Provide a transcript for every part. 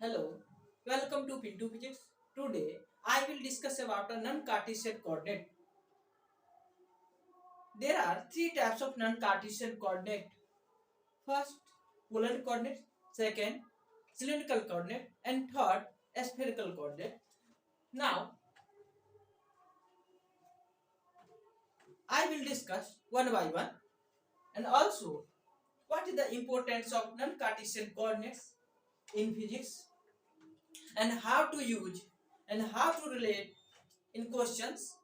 Hello, welcome to Pinto Physics. Today I will discuss about a non-Cartesian coordinate. There are three types of non-Cartesian coordinate. First, polar coordinate. Second, cylindrical coordinate, and third, spherical coordinate. Now I will discuss one by one, and also what is the importance of non-Cartesian coordinates in physics, and how to use and how to relate in questions,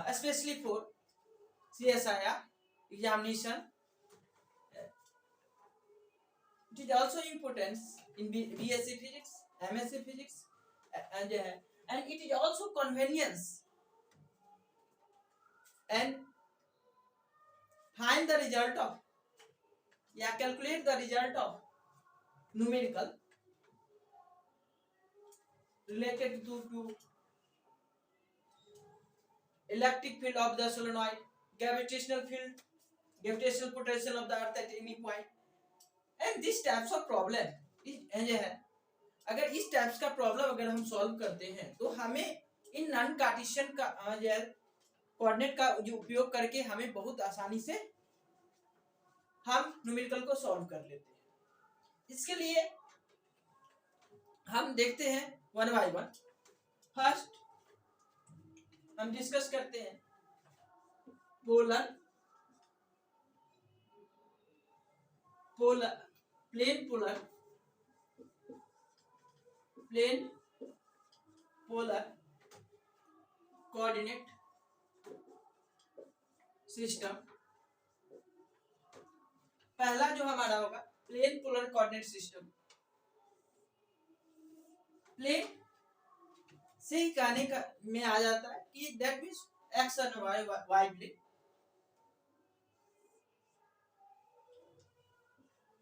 especially for CSIR examination. It is also important in BSc Physics, MSc Physics, and it is also convenience and find the result of calculate the result of numerical related to electric field of the solenoid, gravitational field, gravitational potential of the earth at any point, and these types of problem है। अगर इस types का problem अगर हम solve करते हैं तो हमें इन नॉन कार्टेशियन का कोऑर्डिनेट का जो उपयोग करके हमें बहुत आसानी से हम न्यूमेरिकल को सॉल्व कर लेते हैं। इसके लिए हम देखते हैं वन बाय वन। फर्स्ट हम डिस्कस करते हैं polar plane polar coordinate system. पहला जो हमारा होगा plane polar coordinate system. Plane से ही कहने का में आ जाता है कि that means x and y plane.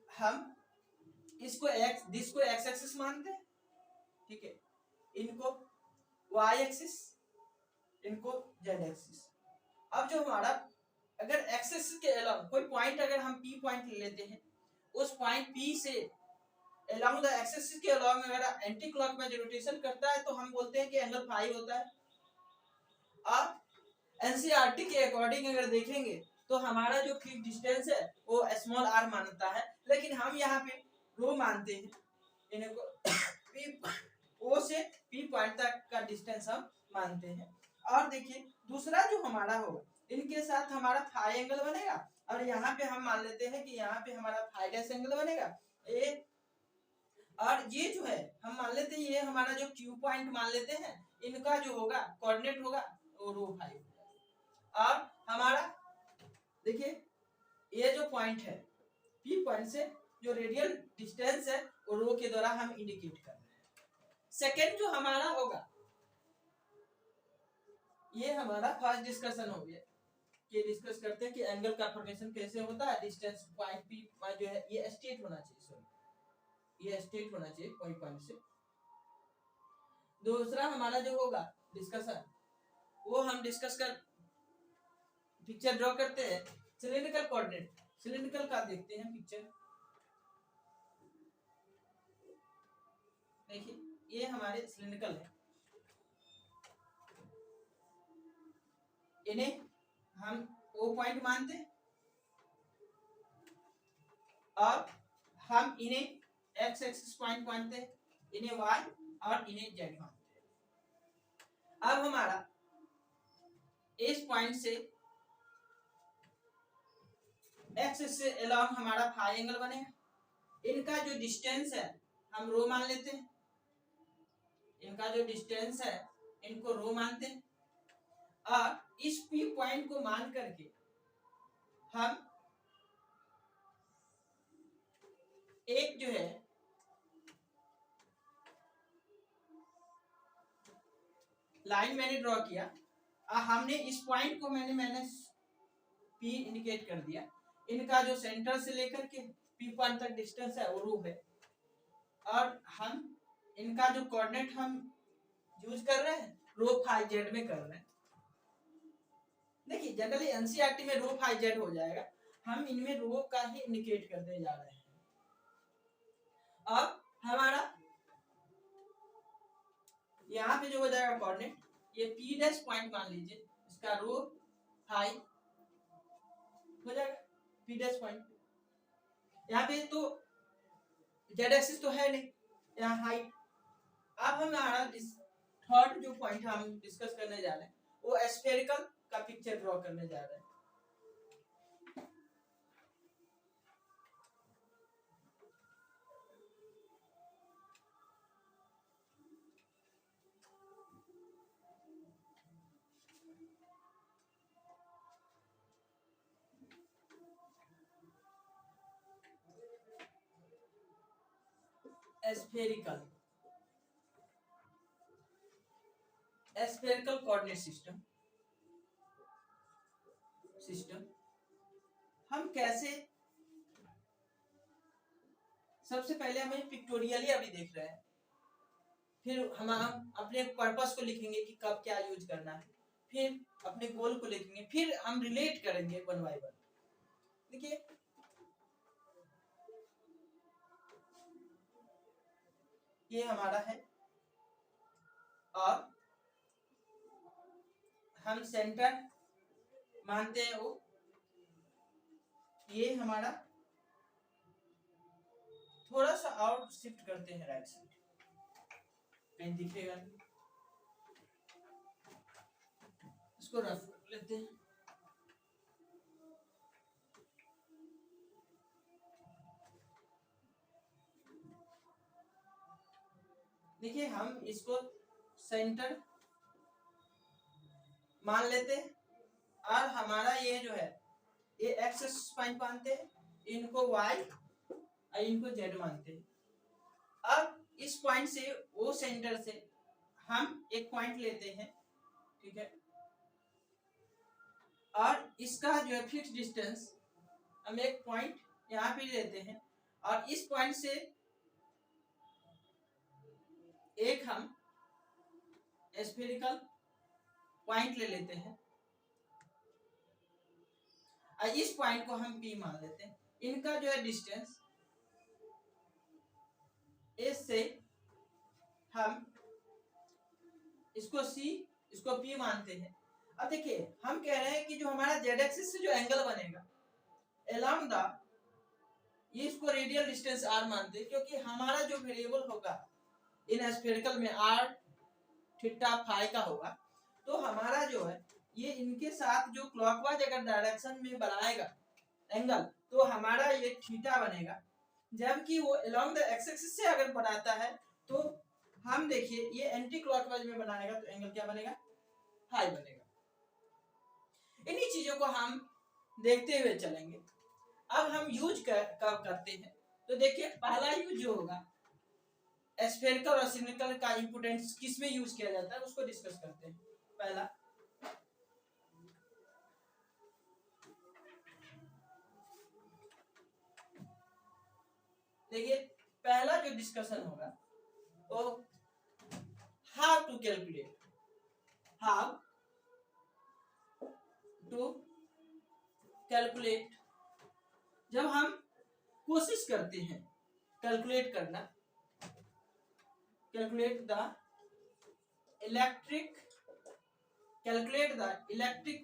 हम इसको एक्स एक्सिस मानते हैं, ठीक है, इनको वाई एक्सिस, इनको जेड एक्सिस। अब जो हमारा अगर एक्सिस के अलावा कोई पॉइंट अगर हम पी पॉइंट ले लेते हैं, उस पॉइंट पी से अलोंग द एक्सिस के अलावा अगर एंटी क्लॉकवाइज रोटेशन करता है तो हम बोलते हैं कि एंगल फाई होता है। अब एनसीईआरटी के अकॉर्डिंग अगर देखेंगे तो हमारा जो फिक्स डिस्टेंस है वो स्मॉल आर मानता है, लेकिन हम यहाँ पे रो मानते हैं। इनको पी ओ से पी पॉइंट तक का डिस्टेंस हम मानते हैं। और देखिए दूसरा जो हमारा होगा, इनके साथ हमारा फाई एंगल बनेगा, और यहाँ पे हम मान लेते हैं कि यहाँ पे हमारा फाई डैश एंगल बनेगा। और ये जो है हम मान लेते हैं, ये हमारा जो क्यू पॉइंट मान लेते हैं, इनका जो होगा कोऑर्डिनेट होगा वो रो फाई। और हमारा देखिए ये जो पॉइंट है पी पॉइंट से जो रेडियल डिस्टेंस है वो रो के द्वारा हम इंडिकेट कर रहे हैं। सेकेंड जो हमारा होगा, ये हमारा फर्स्ट डिस्कशन हो गया कि डिस्कस करते हैं कि एंगल का फॉर्मेशन कैसे होता है। डिस्टेंस पॉइंट पी जो है ये स्ट्रेट होना चाहिए, सॉरी ये स्ट्रेट होना चाहिए पॉइंट से। दूसरा हमारा जो होगा डिस्कशन, वो हम डिस्कस कर पिक्चर ड्रॉ करते हैं सिलिंड्रिकल कोऑर्डिनेट। सिलिंड्रिकल का देखते हैं पिक्चर। देखिए ये हमारे सिलिंड्रिकल है, इन्हें हम ओ पॉइंट मानते हैं और हम इन्हें एक्स एक्सिस पॉइंट मानते हैं, इन्हें वाई और इन्हें जेड मानते हैं। अब हमारा इस पॉइंट से एक्स से अलोंग हमारा फाई एंगल बनेगा। इनका जो डिस्टेंस है हम रो मान लेते हैं, इनका जो डिस्टेंस है इनको रो मानते हैं। और इस पी पॉइंट को मान करके हम एक जो है लाइन मैंने ड्रॉ किया, हमने इस पॉइंट को मैंने पी इंडिकेट कर दिया। इनका जो सेंटर से लेकर के पी पॉइंट तक डिस्टेंस है वो रो है, और हम इनका जो कोऑर्डिनेट हम यूज कर रहे हैं रो फाई जेड में कर रहे हैं। देखिए जनरली एनसीईआरटी में रो फाई जेड हो जाएगा, हम इनमें रो का ही इंडिकेट करते जा रहे हैं। अब हमारा यहाँ पे जो हो जाएगा कोऑर्डिनेट, ये पी डैश पॉइंट मान लीजिए, इसका रो हाई हो जाएगा पी डैश पॉइंट। यहाँ पे तो जेड एक्सिस तो है नहीं, यहाँ हाइट। अब हमारा थर्ड जो पॉइंट हम डिस्कस करने जा रहे हैं वो स्फेरिकल का पिक्चर ड्रॉ करने जा रहे हैं। स्फेरिकल कोऑर्डिनेट सिस्टम हम कैसे, सबसे पहले हमें पिक्टोरियली अभी देख रहे हैं, फिर हम अपने पर्पस को लिखेंगे कि कब क्या यूज करना है, फिर अपने गोल को लिखेंगे, फिर हम रिलेट करेंगे वन बाय वन। देखिए ये हमारा है और हम सेंटर मानते हैं वो, ये हमारा थोड़ा सा आउट शिफ्ट करते हैं राइट साइड, कहीं दिखेगा नहीं, इसको रफ लेते हैं। देखिए हम इसको सेंटर मान लेते हैं और हमारा ये जो है ये एक्स पॉइंट मानते हैं, इनको वाई और इनको जेड मानते हैं। अब इस पॉइंट से वो सेंटर से हम एक पॉइंट लेते हैं, ठीक है, और इसका जो है फिक्स डिस्टेंस हम एक पॉइंट यहाँ पे लेते हैं और इस पॉइंट से एक हम स्फेरिकल पॉइंट ले लेते हैं और इस पॉइंट को हम P मान लेते हैं। इनका जो है डिस्टेंस इससे हम इसको C इसको P मानते हैं। अब देखिए हम कह रहे हैं कि जो हमारा जेड एक्सिस से जो एंगल बनेगा अलोंग द, ये इसको रेडियल डिस्टेंस r मानते हैं, क्योंकि हमारा जो वेरिएबल होगा इन स्फेरिकल में r थीटा फाई का होगा, तो हमारा जो है ये इनके साथ जो क्लॉकवाइज अगर डायरेक्शन में बनाएगा एंगल तो हमारा ये थीटा बनेगा, जबकि वो अलोंग द एक्स एक्सिस से अगर बनाता है तो हम देखिए ये एंटी क्लॉकवाइज में बनाएगा तो एंगल क्या बनेगा, हाई बनेगा। इन्हीं चीजों को हम देखते हुए चलेंगे। अब हम यूज कब करते हैं, तो देखिए पहला यूज जो होगा स्फेरिकल और सिलिंड्रिकल का इंपोर्टेंस किस में यूज किया जाता है उसको डिस्कस करते हैं। पहला देखिए पहला जो डिस्कशन होगा वो how to calculate, how to calculate, जब हम कोशिश करते हैं कैलकुलेट करना, calculate the electric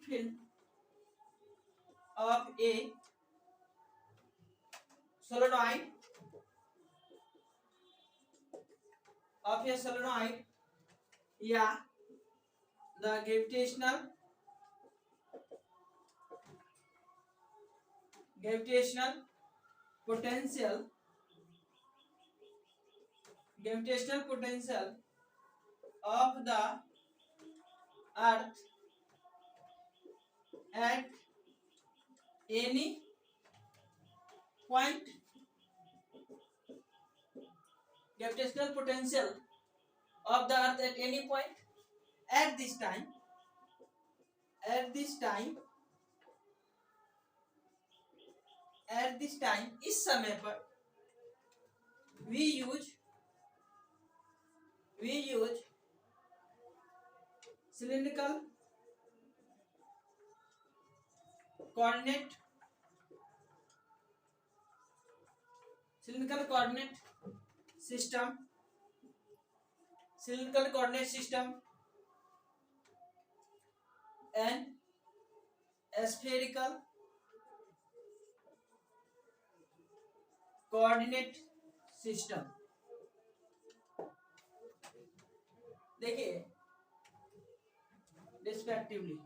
field of a solenoid या the gravitational potential of the earth at any point, gravitational potential of the earth at any point at this time इस समय पर we use cylindrical coordinate system cylindrical coordinate system and spherical coordinate system। देखिए respectively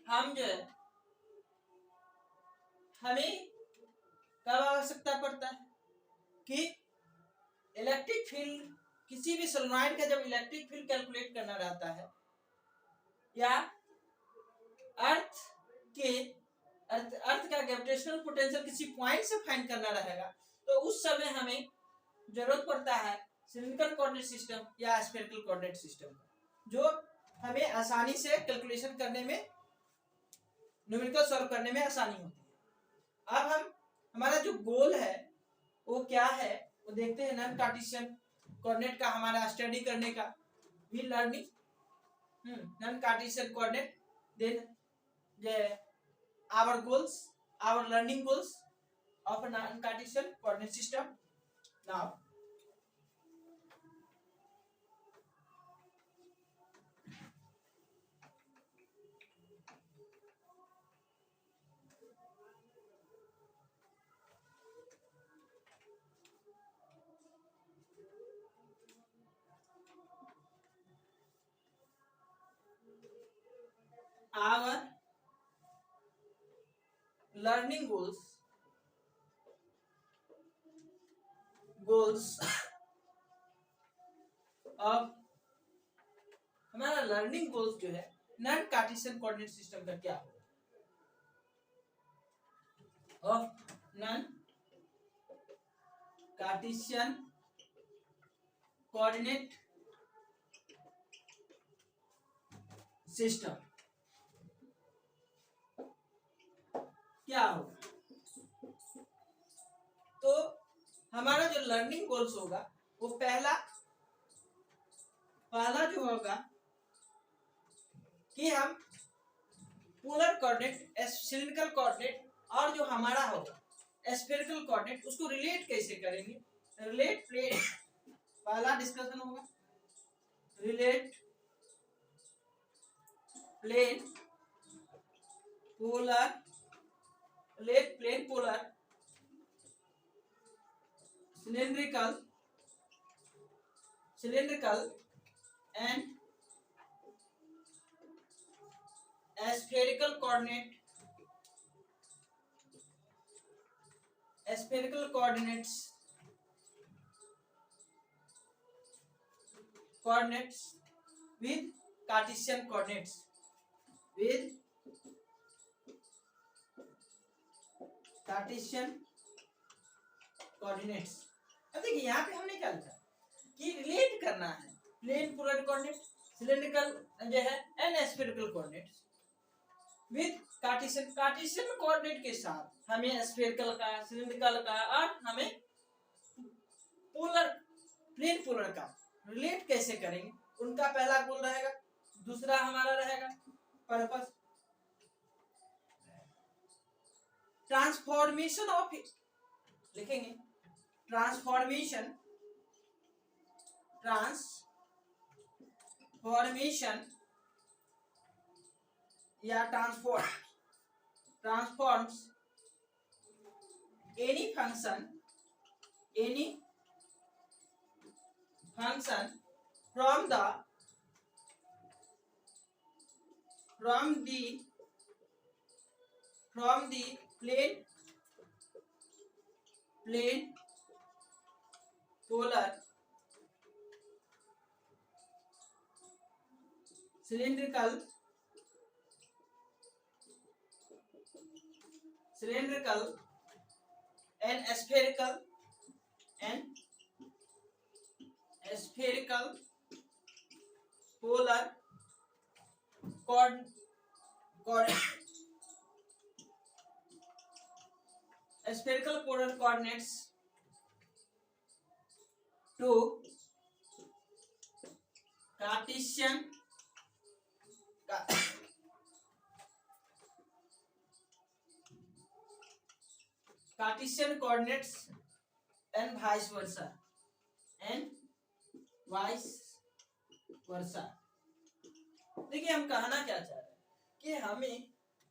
हम जो है हमें कब आवश्यकता पड़ता है कि इलेक्ट्रिक फील्ड किसी भी सोलेनॉइड का जब इलेक्ट्रिक फील्ड कैलकुलेट करना रहता है या अर्थ का ग्रेविटेशनल पोटेंशियल किसी पॉइंट से फाइंड करना रहेगा तो उस समय हमें जरूरत पड़ता है सिलिंड्रिकल कोऑर्डिनेट सिस्टम या स्फेरिकल कोऑर्डिनेट सिस्टम का, जो हमें आसानी से कैलकुलेशन करने में, न्यूमेरिकल सॉल्व करने में आसानी होती है। अब हमारा जो गोल है वो क्या है वो देखते हैं। नॉन कार्टेशियन कोऑर्डिनेट का हमारा स्टडी करने का, we learning non Cartesian coordinate, then our goals, our learning goals of a non-Cartesian coordinate system. Now our learning goals अब हमारा लर्निंग गोल्स जो है नॉन कार्टेशियन कोऑर्डिनेट सिस्टम का क्या होगा, of non Cartesian coordinate system क्या होगा। तो हमारा जो लर्निंग गोल्स होगा वो पहला जो होगा कि हम पोलर कोऑर्डिनेट, सिलिंड्रिकल कोऑर्डिनेट और जो हमारा होगा स्फेरिकल कोऑर्डिनेट उसको रिलेट कैसे करेंगे। रिलेट प्लेन पहला डिस्कशन होगा, relate plane polar, relate plane polar cylindrical and spherical coordinates with Cartesian coordinates, अब देखिए यहाँ पे हमने क्या लिखा कि रिलेट करना है प्लेन पोलर कोऑर्डिनेट, सिलिंड्रिकल जो है and spherical coordinate with Cartesian coordinate के साथ हमें स्फेरिकल का, सिलिंड्रिकल का और हमें पोलर, प्लेन पोलर का रिलेट कैसे करेंगे। उनका पहला गोल रहेगा, दूसरा हमारा रहेगा पर्पस ट्रांसफॉर्मेशन ऑफ, लिखेंगे ट्रांसफॉर्मेशन या transforms any function from the plane polar cylindrical and spherical polar spherical polar coordinates to Cartesian Cartesian coordinates and vice versa, and vice वर्सा। देखिए हम कहना क्या चाह रहे हैं कि हमें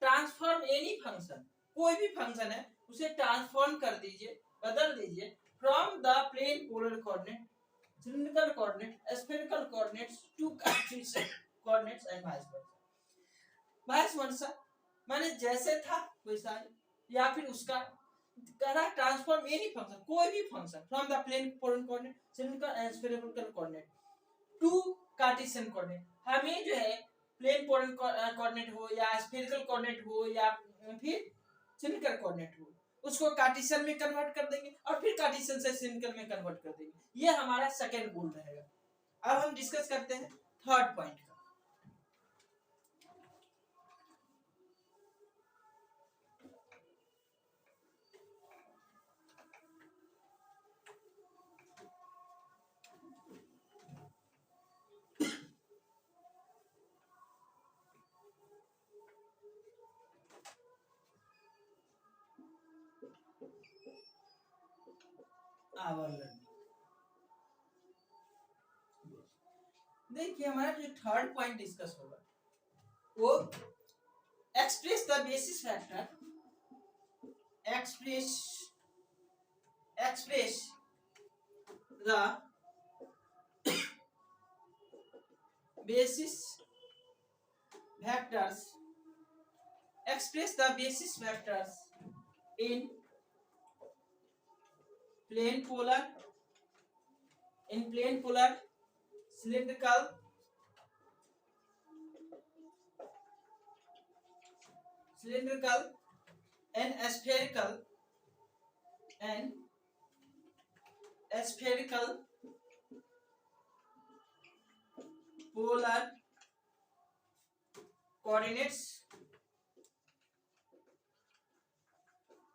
ट्रांसफॉर्म एनी फंक्शन, कोई भी फंक्शन है उसे ट्रांसफॉर्म कर दीजिए, बदल दीजिए from the plane polar coordinate, cylindrical coordinate, spherical coordinates to Cartesian coordinates and vice versa. Vice versa माने जैसे था वैसा ही, या फिर उसका करा ट्रांसफॉर्म एनी फंक्शन, कोई भी function from the plane polar coordinate, cylindrical and spherical coordinate to Cartesian coordinate. हमें जो है प्लेन पोलर कोऑर्डिनेट हो या स्फेरिकल कोऑर्डिनेट हो या फिर सिलिंड्रिकल कोऑर्डिनेट हो, उसको कार्टेशियन में कन्वर्ट कर देंगे और फिर कार्टेशियन से सिलिंड्रिकल में कन्वर्ट कर देंगे। ये हमारा सेकंड गोल रहेगा। अब हम डिस्कस करते हैं थर्ड पॉइंट का। आवर्लन। देखिए हमारा जो थर्ड पॉइंट डिस्कस होगा वो express the basis factor, express the basis vectors, express the basis vectors in plane polar, cylindrical, and spherical polar coordinates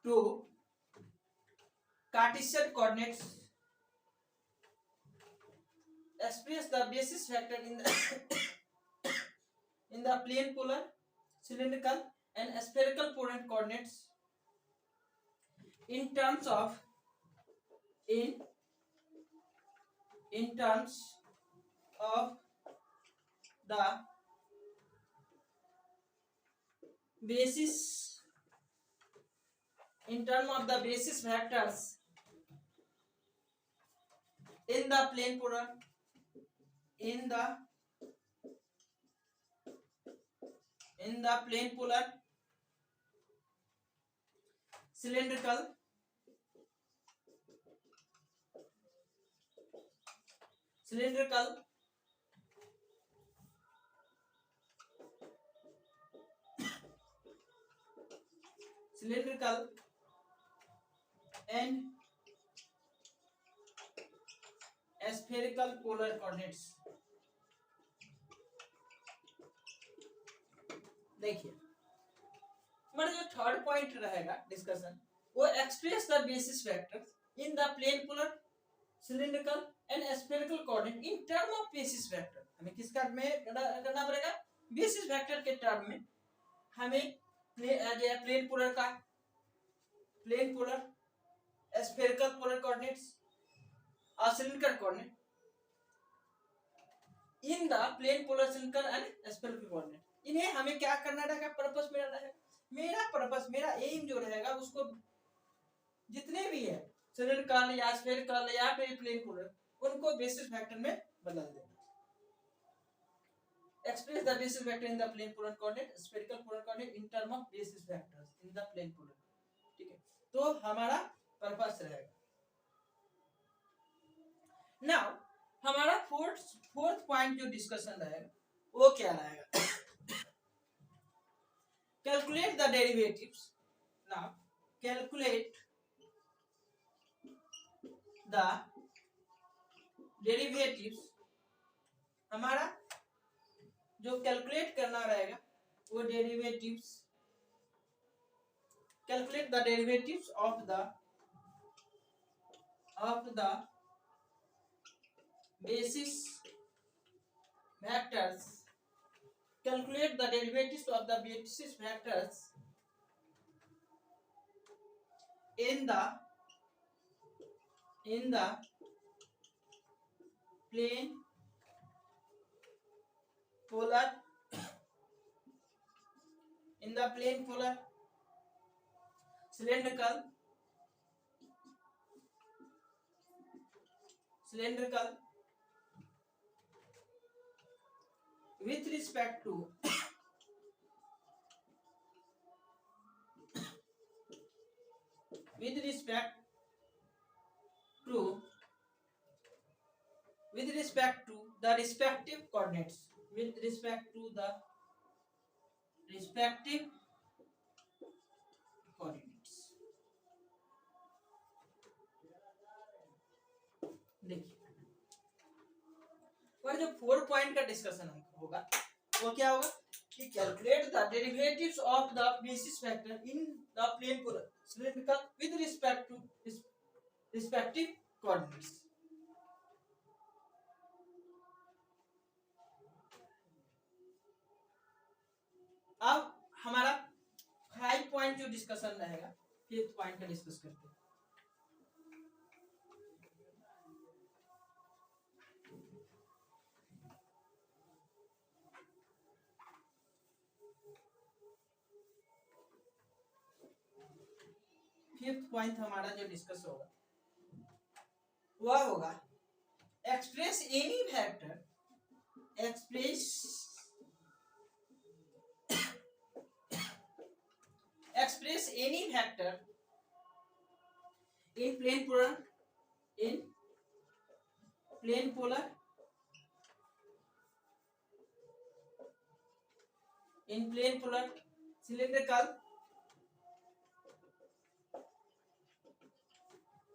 to Cartesian coordinates. Express the basis vector in the plane polar, cylindrical and spherical polar coordinates in terms of the basis vectors in the plane polar, cylindrical and spherical polar coordinates। देखिए हमारा जो third point रहेगा discussion वो express the basis vectors in the plane polar, cylindrical and spherical coordinate in term of basis vector. हमें किस term में करना पड़ेगा? बेसिस वेक्टर के टर्म में हमें प्लेन पोलर का, plane polar, spherical polar coordinates और cylindrical coordinate in the plane polar, cylindrical and spherical coordinate, इन्हें हमें क्या करना रहेगा? पर्पस मेरा रहेगा, मेरा एम जो रहेगा उसको जितने भी है सिलिंड्रिकल या स्फेरिकल या फिर प्लेन पोलर उनको बेसिस वेक्टर में बदल देना। Express the basis vector in the plane polar coordinate, spherical polar coordinate in term of basis vectors in the plane polar. ठीक है, तो हमारा पर्पस रहेगा। नाउ हमारा फोर्थ पॉइंट जो डिस्कशन रहेगा वो क्या रहेगा? Calculate the derivatives. Now calculate the derivatives. हमारा जो कैलकुलेट करना रहेगा वो derivatives, calculate the derivatives of the basis vectors, calculate the derivatives of the basis vectors in the plane polar cylindrical with respect to with respect to the respective coordinates देखिए पर जो 4 point का discussion होगा वो क्या होगा कि calculate the derivatives of the basis factor in the plane cylindrical with respect to respective coordinates। अब हमारा 5 पॉइंट जो डिस्कशन रहेगा 5th पॉइंट का डिस्कस करते हैं। फिफ्थ पॉइंट हमारा जो डिस्कस होगा वह होगा express any factor express any factor in plane polar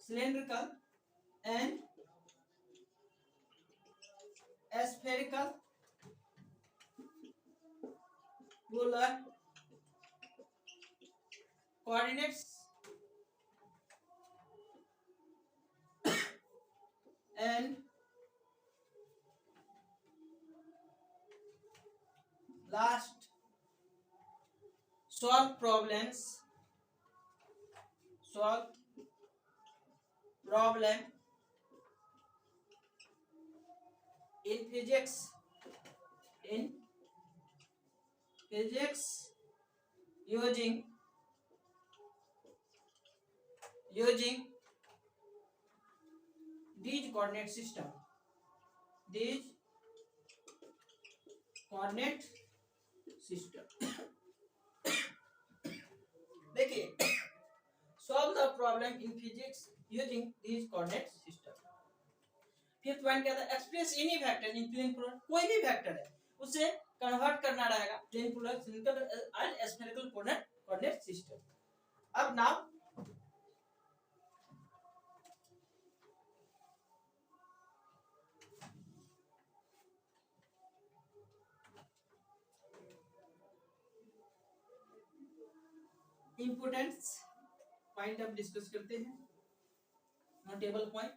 cylindrical and spherical polar coordinates and last solve problem in physics using these coordinate system देखिए solve the problem in physics using these coordinate system। Fifth point क्या था express any vector in plane polar कोई भी vector है उसे convert करना रहेगा plane polar cylindrical and spherical coordinate system. अब नाउ इंपोर्टेंस पॉइंट अब डिस्कस करते हैं नोटेबल पॉइंट।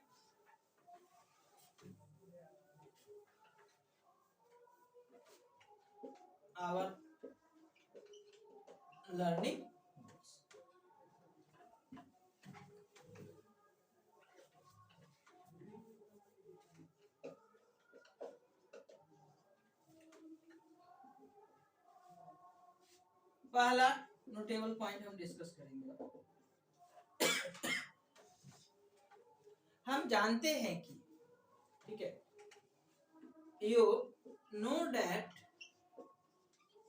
our learning पहला नोटेबल पॉइंट हम डिस्कस करेंगे। हम जानते हैं कि ठीक है यू नो दैट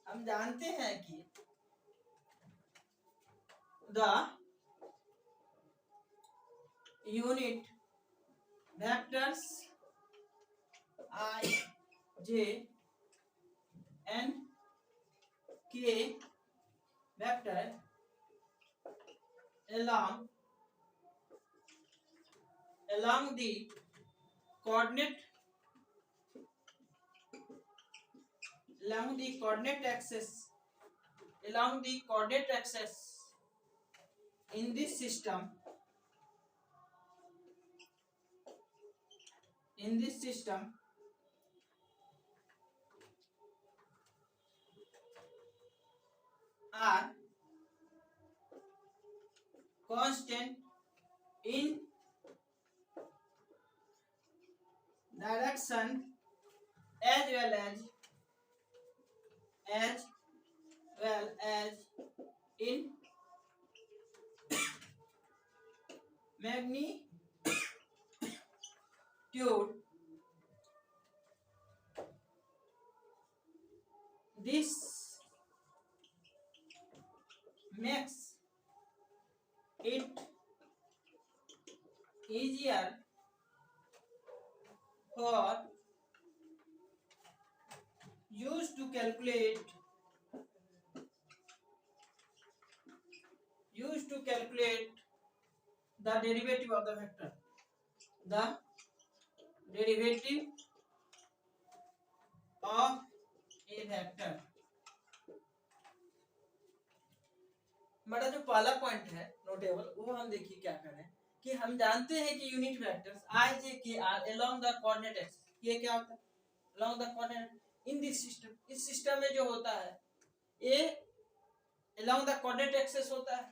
हम जानते हैं कि the unit vectors i j and k vector along the coordinate axis in this system are constant in direction as well as in magnitude. This makes it easier for use to calculate the derivative of the vector. The derivative of a vector. हमारा जो पहला point है notable, वो हम देखिए क्या करें कि हम जानते हैं कि unit vectors I J K R along the coordinate axis, ये क्या होता है along the coordinate in this system. इस सिस्टम में जो होता है ये along the coordinate axis होता है,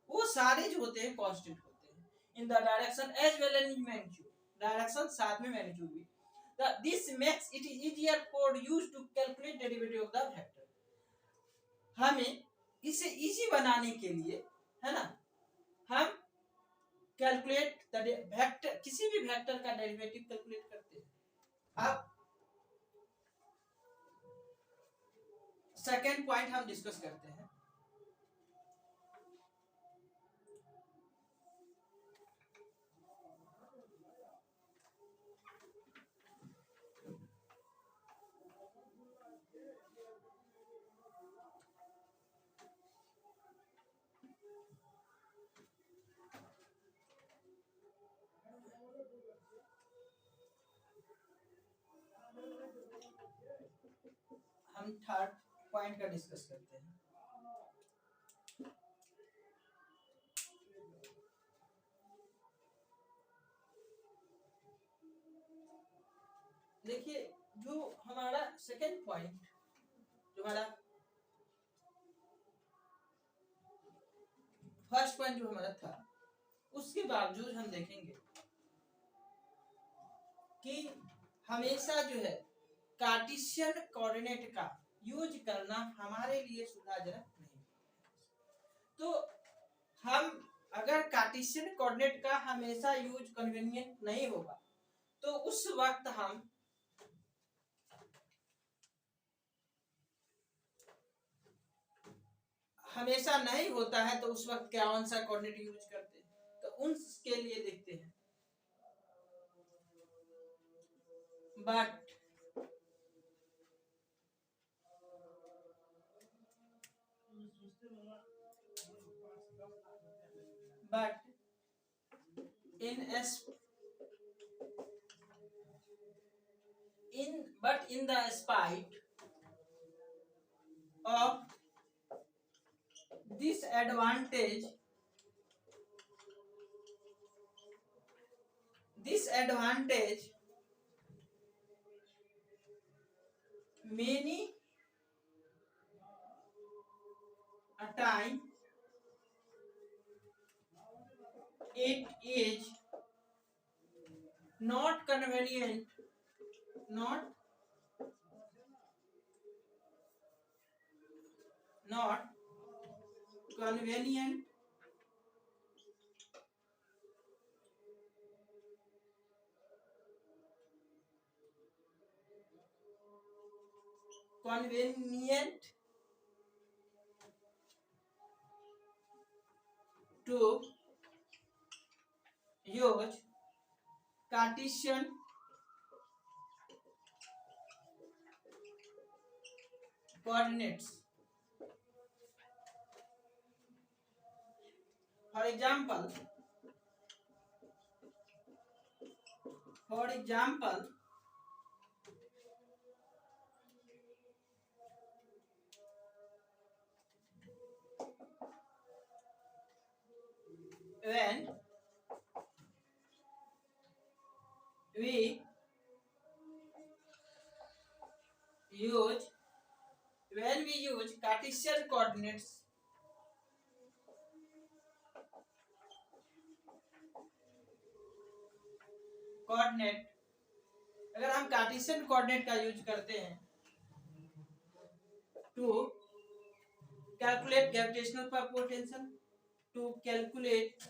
वो सारे जो होते हैं कांस्टेंट होते हैं in the direction as well as in magnitude, direction साथ में मैग्नीट्यूड भी. This makes it easier for use to calculate derivative of the vector. हमें इसे इजी बनाने के लिए, है ना, हम कैलकुलेट द वेक्टर, किसी भी वेक्टर का डेरिवेटिव कैलकुलेट करते हैं. अब सेकेंड पॉइंट हम डिस्कस करते हैं. हम थर्ड पॉइंट का डिस्कस करते हैं. देखिए जो हमारा सेकेंड पॉइंट, जो हमारा फर्स्ट पॉइंट जो हमारा था, उसके बावजूद हम देखेंगे कि हमेशा जो है कार्टेशियन कोऑर्डिनेट का यूज करना हमारे लिए सुविधाजनक नहीं. तो हम अगर कार्टेशियन कोऑर्डिनेट का हमेशा यूज कन्वीनियंट नहीं होगा, तो उस वक्त हम हमेशा नहीं होता है, तो उस वक्त क्या कौन सा कोऑर्डिनेट यूज करते हैं, तो उनके लिए देखते हैं. but in the spite of this advantage, many a time it is not convenient to use Cartesian coordinates. For example, when we use Cartesian coordinates coordinate, अगर हम कार्टेशियन कोऑर्डिनेट का यूज करते हैं to calculate gravitational potential, to calculate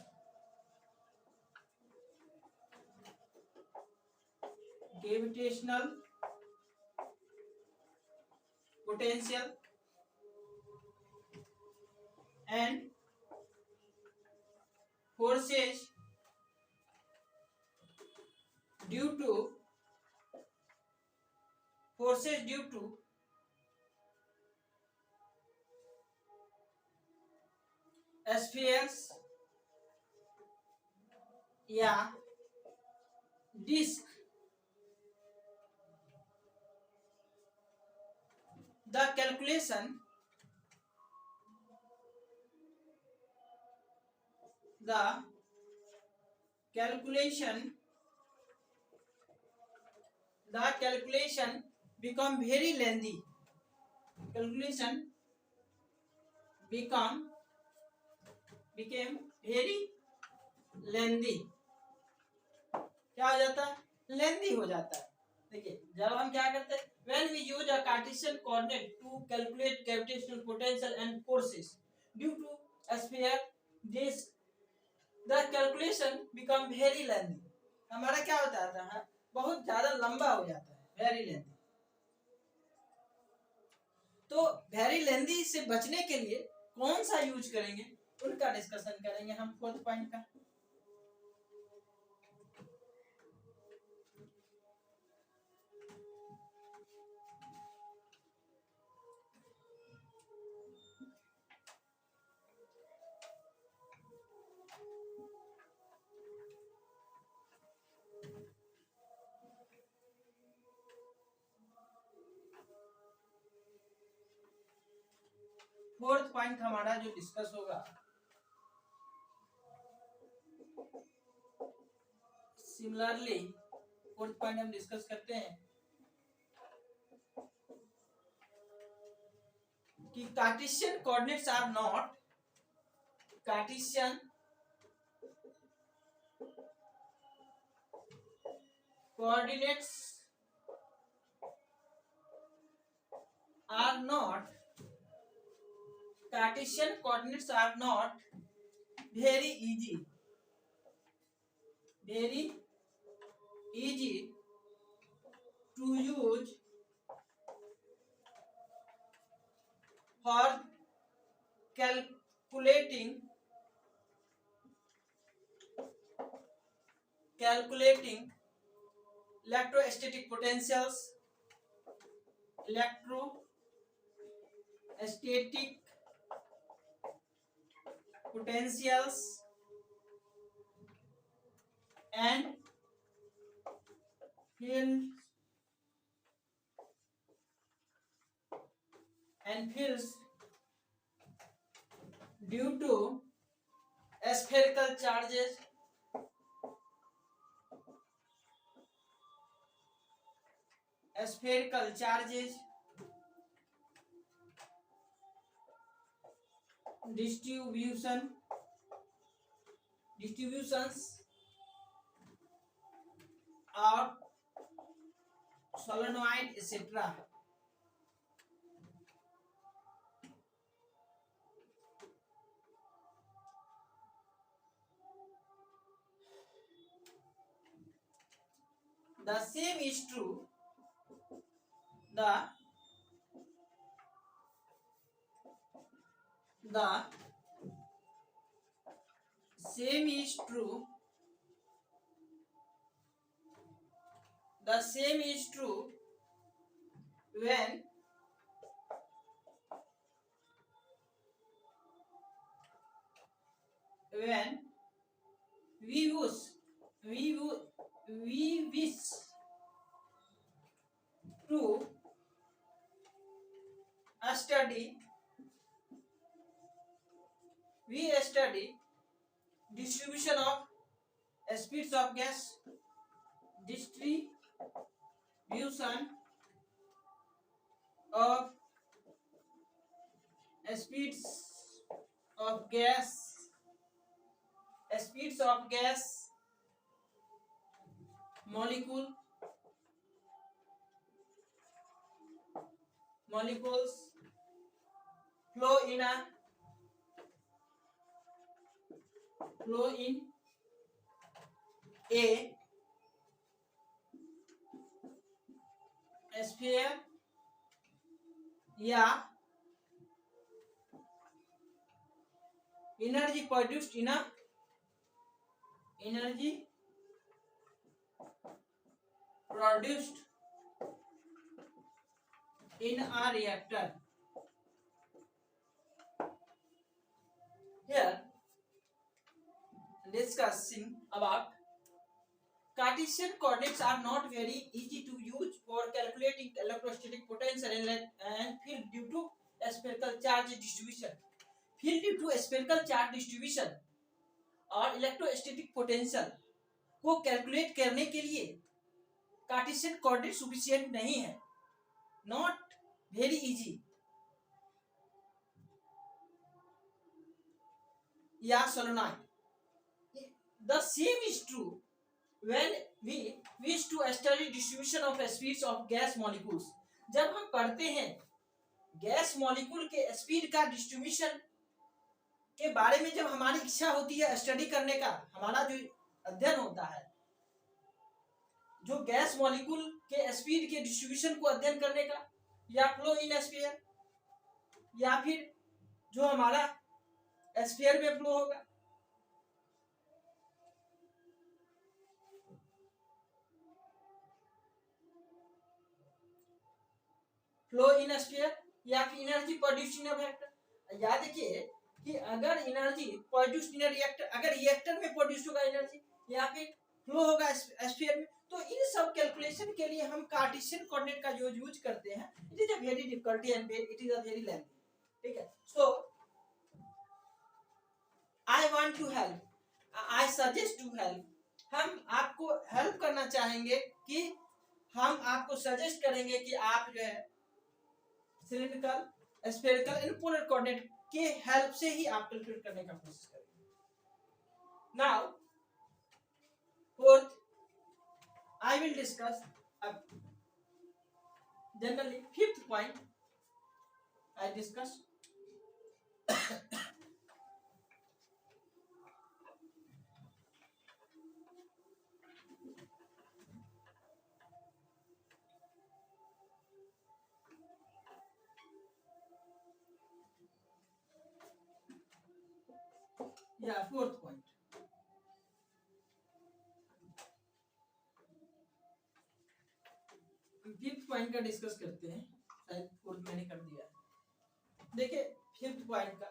gravitational potential and forces due to spheres या disk, the calculation become very lengthy, became very lengthy, क्या हो जाता है, लेंदी हो जाता है। देखिए जब हम क्या करते हैं, when we use a Cartesian coordinate to calculate gravitational potential and forces due to sphere this, the calculation become very lengthy, हमारा क्या होता है, बहुत ज्यादा लंबा हो जाता है, very lengthy। तो वेरी लेंदी से बचने के लिए कौन सा यूज करेंगे, उनका डिस्कशन करेंगे हम फोर्थ पॉइंट का। फोर्थ पॉइंट हमारा जो डिस्कस होगा, सिमिलरली फोर्थ पॉइंट हम डिस्कस करते हैं कि Cartesian coordinates are not, Cartesian coordinates are not Cartesian coordinates are not very easy to use for calculating electrostatic potentials, and fields due to spherical charges, distributions of solenoid etc. The same is true when we wish to study distribution of speeds of gas, distribution of speeds of gas molecules flow in a sphere या energy produced in a reactor. Here discussing about Cartesian coordinates are not very easy to use for calculating electrostatic potential and field due to spherical charge distribution. Field due to spherical charge distribution और electrostatic potential को calculate करने के लिए Cartesian coordinate sufficient नहीं है, not very easy. या solenoid. The same is true when we wish to study distribution of speeds of gas molecules. जब हम पढ़ते हैं गैस मॉलिक्यूल के स्पीड का डिस्ट्रीब्यूशन के बारे में, जब हमारी इच्छा होती है स्टडी करने का, हमारा जो अध्ययन होता है जो गैस मॉलिक्यूल के स्पीड के डिस्ट्रीब्यूशन को अध्ययन करने का, या फ्लो इन स्फीयर, या फिर जो हमारा स्फीयर में फ्लो होगा, फ्लो इन स्फीयर, या फिर एनर्जी प्रोड्यूस इन रिएक्टर. याद देखिए कि अगर एनर्जी प्रोड्यूस इन रिएक्टर, अगर रिएक्टर में प्रोड्यूस होगा एनर्जी या फिर फ्लो होगा स्फीयर में, तो इन सब कैलकुलेशन के लिए हम कार्टेशियन कोऑर्डिनेट का जो यूज करते हैं, it is a very difficulty and it is a very lengthy. ठीक है, so I want to help, I suggest to help. हम आपको हेल्प करना चाहेंगे कि हम आपको सजेस्ट करेंगे कि आप जो है cylindrical, spherical and polar coordinate के हेल्प से ही आप कैलकुलेट करने का कोशिश करेंगे. Now fourth, I will discuss generally fifth point I discussed. Yeah, fourth point. Fifth point का डिस्कस करते हैं, शायद फोर्थ मैंने कर दिया है. देखिए फिफ्थ पॉइंट का,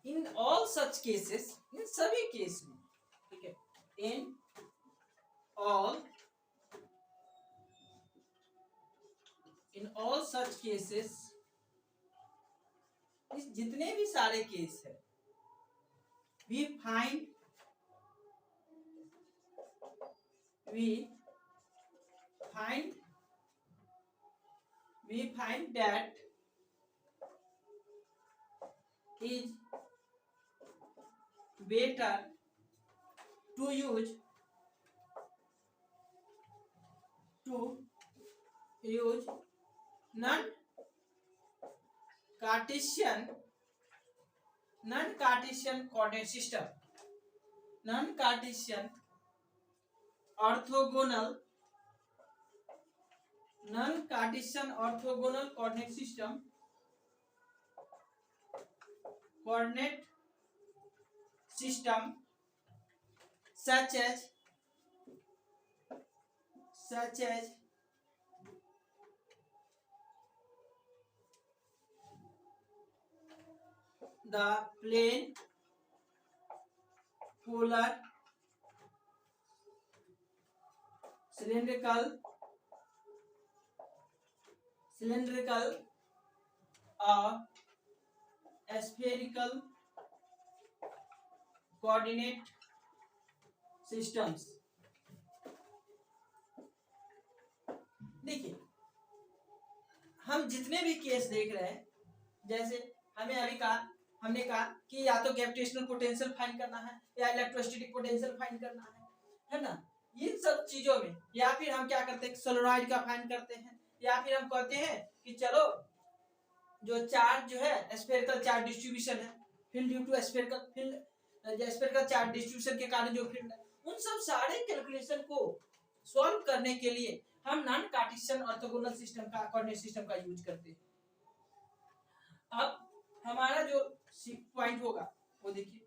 इन ऑल सच केसेस, इन सभी केस में, ठीक है, इन ऑल सच केसेस, इस जितने भी सारे केस है, we find that is better to use non-Cartesian coordinate system, non-Cartesian orthogonal coordinate system such as the plane, polar, cylindrical spherical coordinate systems. देखिए हम जितने भी केस देख रहे हैं, जैसे हमने कहा कि या तो ग्रेविटेशनल पोटेंशियल फाइंड करना है या इलेक्ट्रोस्टैटिक पोटेंशियल फाइंड करना है है ना। इन सब चीजों में या फिर हम क्या करते हैं, सोलेनॉइड का फाइंड करते हैं, या फिर हम कहते हैं कि चलो जो चार्ज जो है स्फेरिकल चार्ज डिस्ट्रीब्यूशन है, field due to spherical field, spherical charge distribution के कारण जो फील्ड है, उन सब सारे कैलकुलेशन को सॉल्व करने के लिए हम नॉन कार्टेशियन ऑर्थोगोनल सिस्टम का, कोऑर्डिनेट सिस्टम का यूज करते हैं। अब हमारा जो पॉइंट होगा वो देखिए,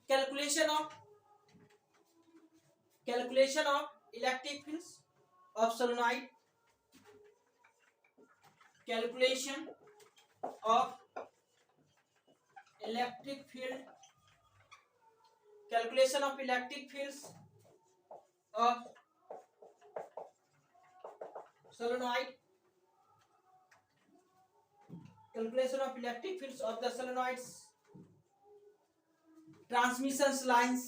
calculation of electric fields of solenoid, calculation of electric field, calculation of electric fields of solenoid, calculation of electric fields of the solenoids, transmission lines,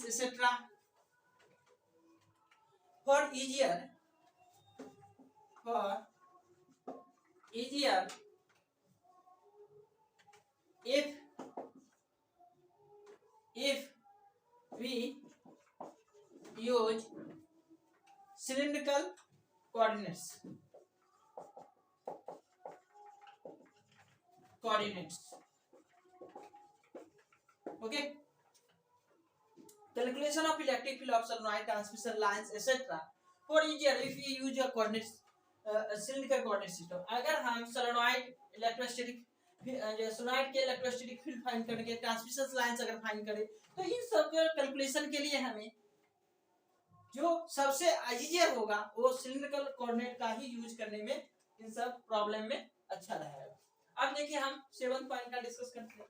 etc. For easier if we use cylindrical coordinates, okay, calculation of electric field of solenoid, transmission lines, etc. For easier if we use a coordinates cylindrical coordinate system, अगर हम solenoid electrostatic solenoid के electrostatic field find करने के, transmission lines अगर find करें, तो इन सब calculation के लिए हमें जो सबसे इजियर होगा वो सिलिंड्रिकल कोऑर्डिनेट का ही यूज करने में इन सब प्रॉब्लम में अच्छा रहेगा। अब देखिए हम 7th पॉइंट का डिस्कस करते हैं।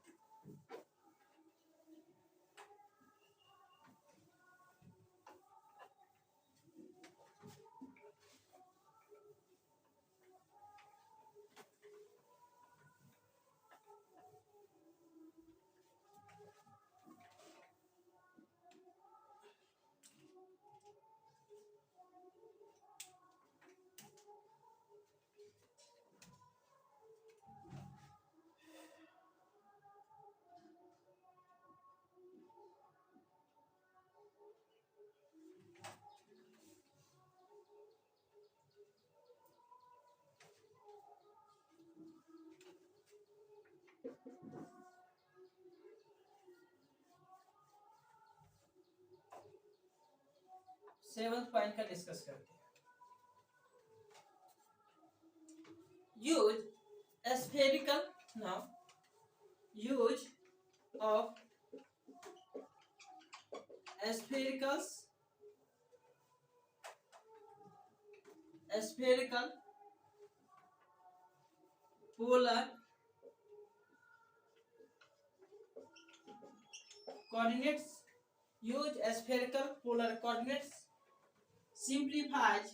7th पॉइंट का डिस्कस करते हैं। Use spherical, now use of spherical polar coordinates, use spherical polar coordinates simplifies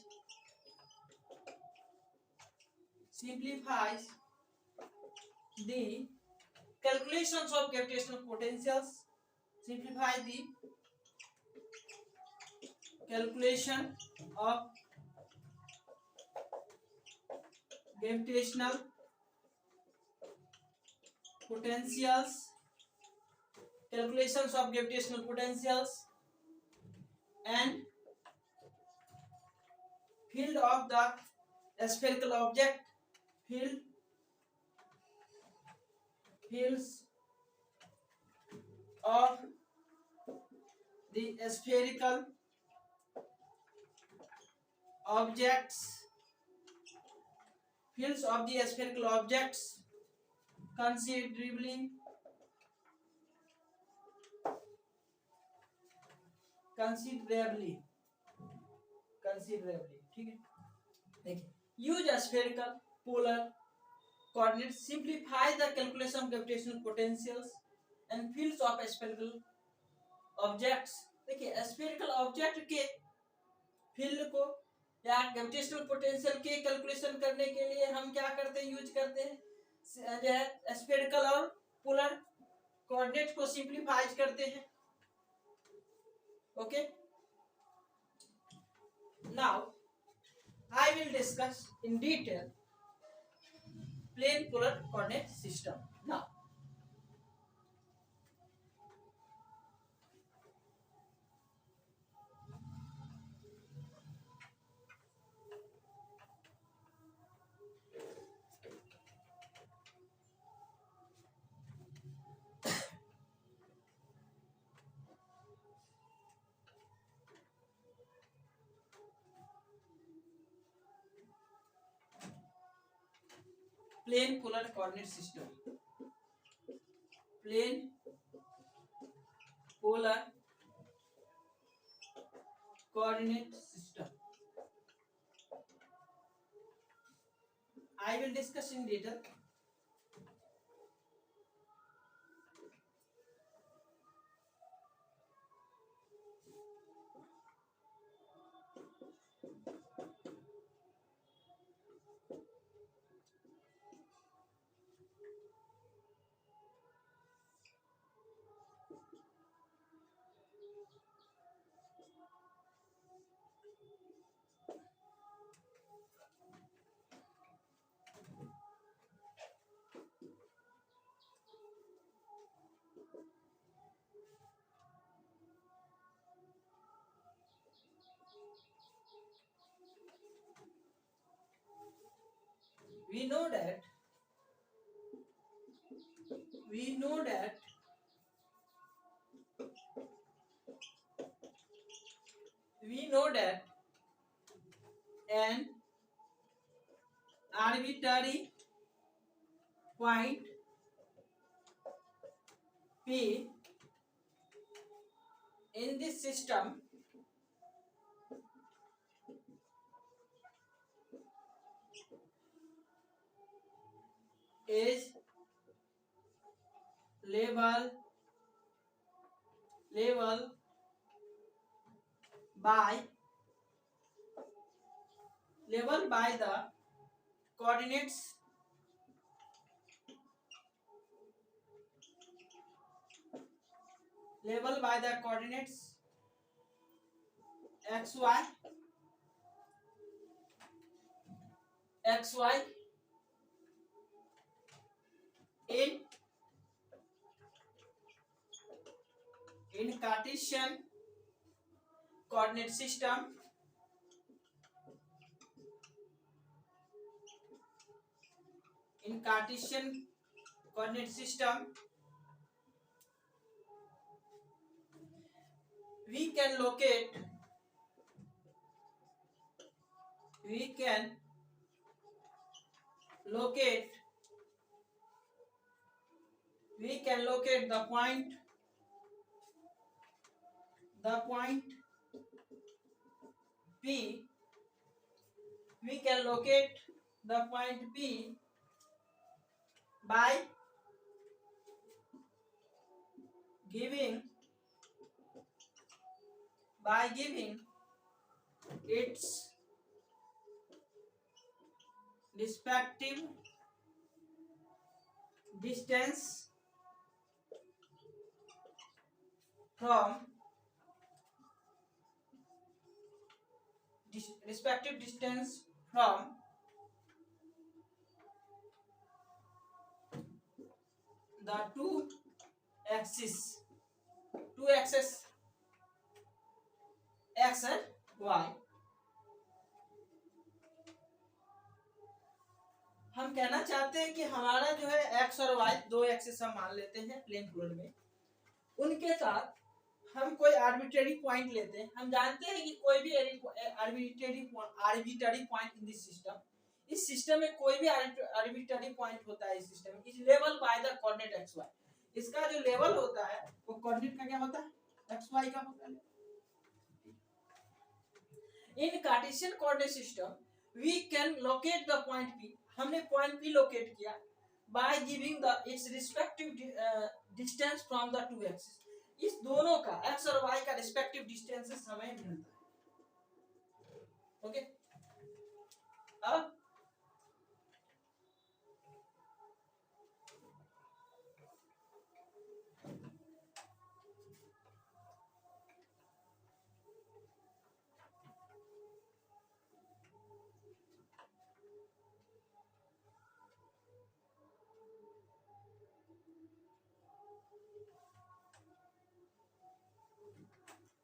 the calculations of gravitational potentials, simplify the calculation of gravitational potentials, and field of the spherical object, fields of the spherical objects, considerably ठीक है। देखिए, use spherical polar coordinates simplify the calculation of gravitational potentials and fields of spherical objects। देखिए, spherical object के field को या gravitational potential के calculation करने के लिए हम क्या करते हैं, यूज करते हैं जो है स्फेरिकल और पोलर कोऑर्डिनेट को सिंप्लीफाई करते हैं। Okay, now I will discuss in detail plane polar coordinate system. Now, plane polar coordinate system. Plane polar coordinate system. I will discuss in detail. We know that we know that we know that an arbitrary point P in this system is labeled by the coordinates xy in Cartesian coordinate system we can locate the point P. We can locate the point P by giving its respective distance from the two axes x and y. हम कहना चाहते हैं कि हमारा जो है x और y दो एक्सिस हम मान लेते हैं प्लेन फ्लूइड में, उनके साथ हम कोई आर्बिट्रेरी पॉइंट लेते हैं। हम जानते हैं कि कोई भी arbitrary point in this system, इस सिस्टम में कोई भी आर्बिट्रेरी पॉइंट होता है इस सिस्टम में, इज लेवल by the coordinate x y. इसका जो लेवल होता है वो कोऑर्डिनेट का क्या होता है, एक्स वाई का होता है। In Cartesian coordinate system we can locate the point P. हमने पॉइंट पी लोकेट किया by giving the its respective distance from the two axis. इस दोनों का एक्स और वाई का रिस्पेक्टिव डिस्टेंसेस हमें मिलता है। ओके, अब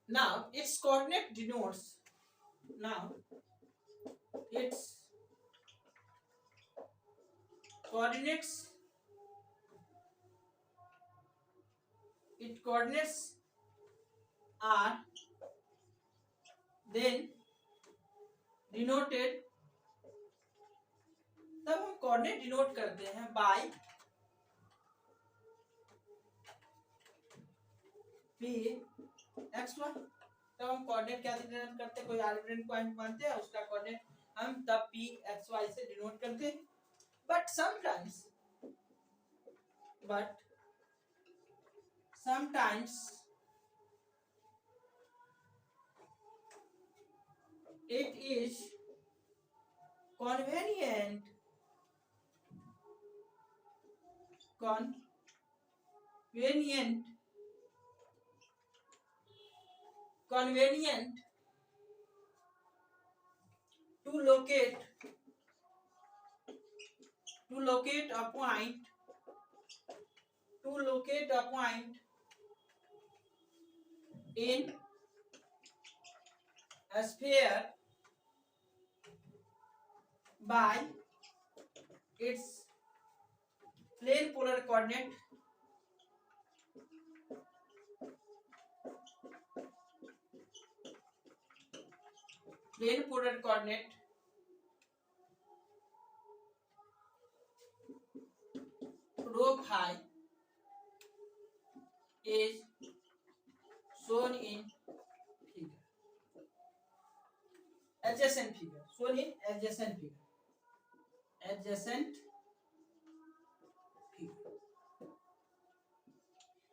Now its coordinate denotes, now its coordinates, its coordinates are then denoted, तब हम कोऑर्डिनेट डिनोट करते हैं बाय पी एक्स वाई। तब हम कोऑर्डिनेट क्या डिनोट करते हैं, कोई आर्बिट्रेरी पॉइंट मानते हैं, उसका कोऑर्डिनेट हम तब पी एक्स वाई से डिनोट करते हैं। But sometimes it is convenient to locate a point in a sphere by its plane polar coordinate rho phi is shown in adjacent figure.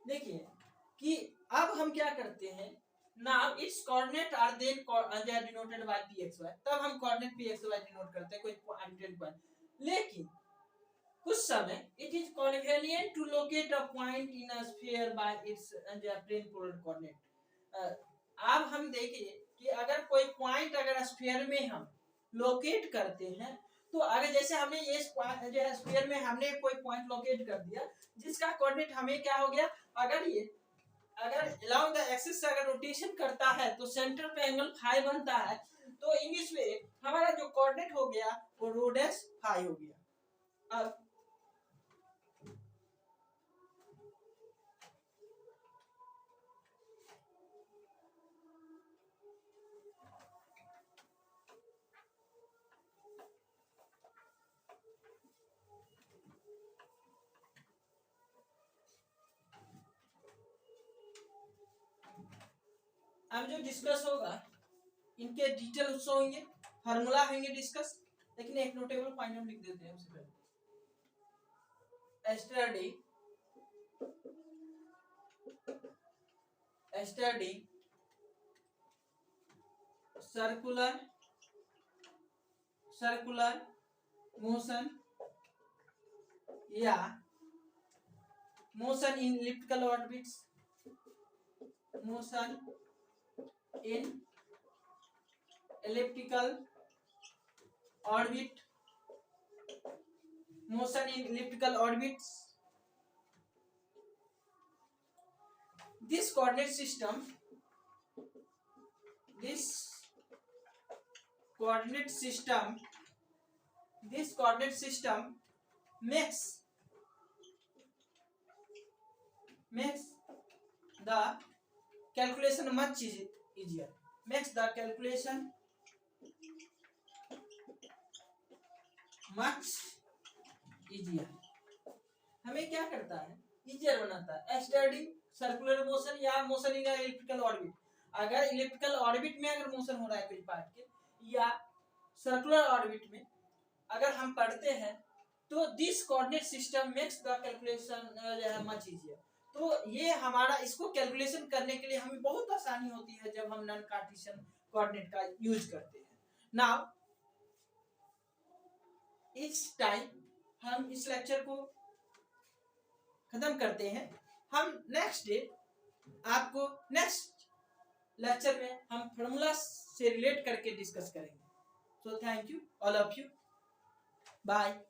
देखिए कि अब हम क्या करते हैं, now its coordinate are then denoted by pxy। तब हम coordinate pxy denote करते हैं कोई आर्बिट्रेरी पॉइंट। लेकिन कुछ समय it is convenient to locate a point in a sphere by its plane polar coordinate. अब हम देखिए कि अगर कोई पॉइंट अगर स्फीयर में हम लोकेट करते हैं, तो अगर जैसे हमने ये जो स्फीयर में हमने कोई पॉइंट लोकेट कर दिया जिसका कोऑर्डिनेट हमें क्या हो गया, अगर अलोंग द एक्सिस से अगर रोटेशन करता है तो सेंटर पे एंगल फाई बनता है। तो इंग्लिश में हमारा जो कोऑर्डिनेट हो गया वो रो डैश फाई हो गया। अब जो डिस्कस होगा इनके डिटेल उससे होंगे, फार्मूला होंगे डिस्कस, लेकिन एक नोटेबल पॉइंट हम लिख देते हैं उससे पहले। स्टडी सर्कुलर मोशन या motion in elliptical orbits, motion in elliptical orbit, motion in elliptical orbits. This coordinate system makes the calculation much easier, makes the calculation much easier। हमें क्या करता है, इजियर बनाता है। स्टडी सर्कुलर मोशन या motion in elliptical orbit, अगर elliptical orbit में अगर मोशन हो रहा है कोई पार्ट के या सर्कुलर ऑर्बिट में अगर हम पढ़ते हैं तो this coordinate system makes the calculation much easier. तो ये हमारा इसको कैलकुलेशन करने के लिए हमें बहुत आसानी होती है जब हम नॉन कार्टेशियन कोऑर्डिनेट का यूज करते हैं। नाउ इस टाइम हम इस लेक्चर को खत्म करते हैं। हम नेक्स्ट डे आपको नेक्स्ट लेक्चर में हम फार्मूला से रिलेट करके डिस्कस करेंगे। So thank you all of you, bye.